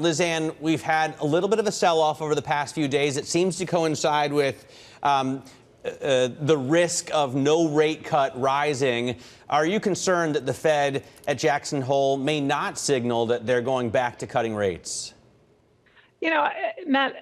Lizanne, we've had a little bit of a sell-off over the past few days. It seems to coincide with the risk of no rate cut rising. Are you concerned that the Fed at Jackson Hole may not signal that they're going back to cutting rates? You know, Matt,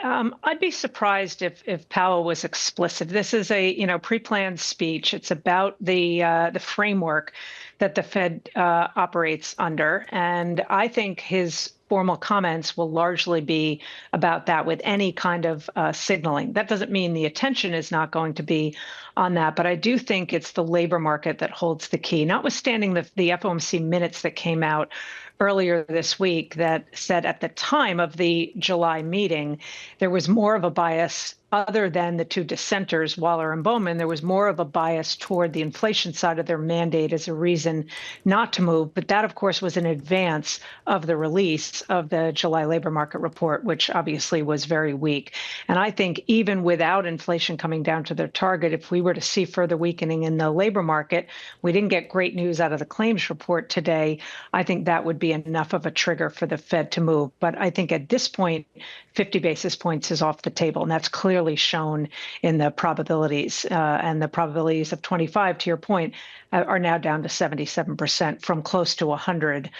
I'd be surprised if Powell was explicit. This is a pre-planned speech. It's about the framework that the Fed operates under, and I think his formal comments will largely be about that with any kind of signaling. That doesn't mean the attention is not going to be on that, but I do think it's the labor market that holds the key, notwithstanding the FOMC minutes that came out earlier this week that said at the time of the July meeting, there was more of a bias other than the two dissenters, Waller and Bowman. There was more of a bias toward the inflation side of their mandate as a reason not to move. But that, of course, was in advance of the release of the July labor market report, which obviously was very weak. And I think even without inflation coming down to their target, if we were to see further weakening in the labor market, we didn't get great news out of the claims report today. I think that would be enough of a trigger for the Fed to move. But I think at this point, 50 basis points is off the table, and that's clearly shown in the probabilities. And the probabilities of 25, to your point, are now down to 77% from close to 100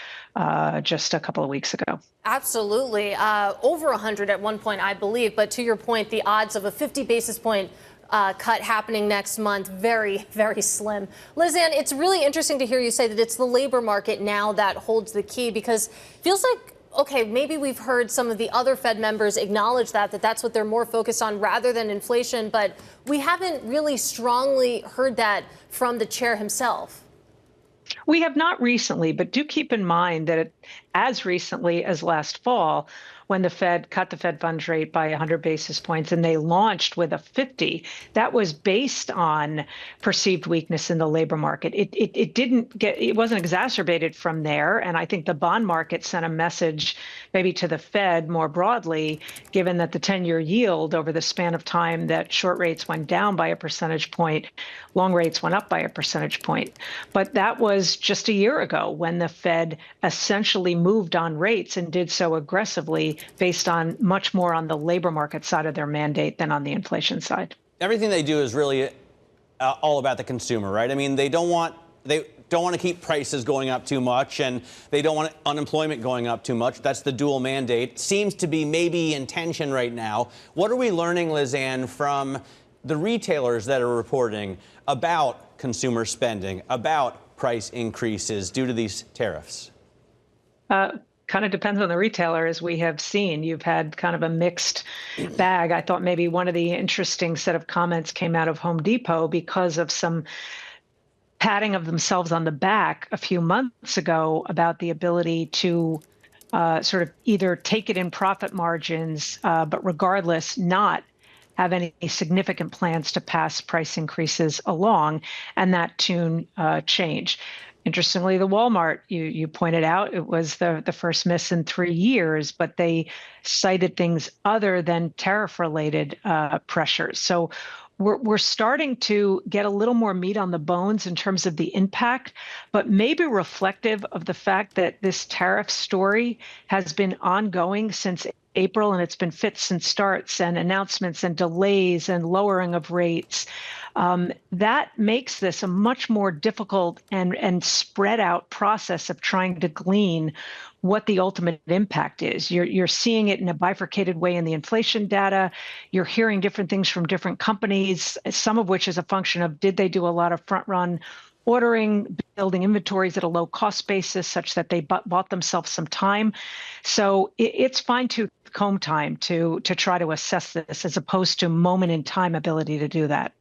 just a couple of weeks ago. Absolutely. Over 100 at one point, I believe. But to your point, the odds of a 50 basis point cut happening next month, very, very slim. Lizanne, it's really interesting to hear you say that it's the labor market now that holds the key, because it feels like, okay, maybe we've heard some of the other Fed members acknowledge that that's what they're more focused on rather than inflation, but we haven't really strongly heard that from the chair himself. We have not recently, but do keep in mind that as recently as last fall, when the Fed cut the Fed funds rate by 100 basis points and they launched with a 50, that was based on perceived weakness in the labor market. It wasn't exacerbated from there. And I think the bond market sent a message maybe to the Fed more broadly, given that the 10-year yield over the span of time that short rates went down by a percentage point, long rates went up by a percentage point. But that was just a year ago when the Fed essentially moved on rates and did so aggressively based on much more on the labor market side of their mandate than on the inflation side. Everything they do is really all about the consumer, right? I mean, they don't want to keep prices going up too much, and they don't want unemployment going up too much. That's the dual mandate. Seems to be maybe in tension right now. What are we learning, Lizanne, from the retailers that are reporting about consumer spending, about price increases due to these tariffs? Kind of depends on the retailer, as we have seen. You've had kind of a mixed bag. I thought maybe one of the interesting set of comments came out of Home Depot because of some patting of themselves on the back a few months ago about the ability to sort of either take it in profit margins, but regardless, not have any significant plans to pass price increases along, and that tune changed. Interestingly, the Walmart, you pointed out, it was the first miss in 3 years, but they cited things other than tariff-related pressures. So we're starting to get a little more meat on the bones in terms of the impact, but maybe reflective of the fact that this tariff story has been ongoing since April, and it's been fits and starts and announcements and delays and lowering of rates. That makes this a much more difficult and spread out process of trying to glean what the ultimate impact is. You're seeing it in a bifurcated way in the inflation data. You're hearing different things from different companies, some of which is a function of did they do a lot of front run ordering, building inventories at a low cost basis such that they bought themselves some time. So it's fine-tooth comb time to try to assess this as opposed to moment in time ability to do that.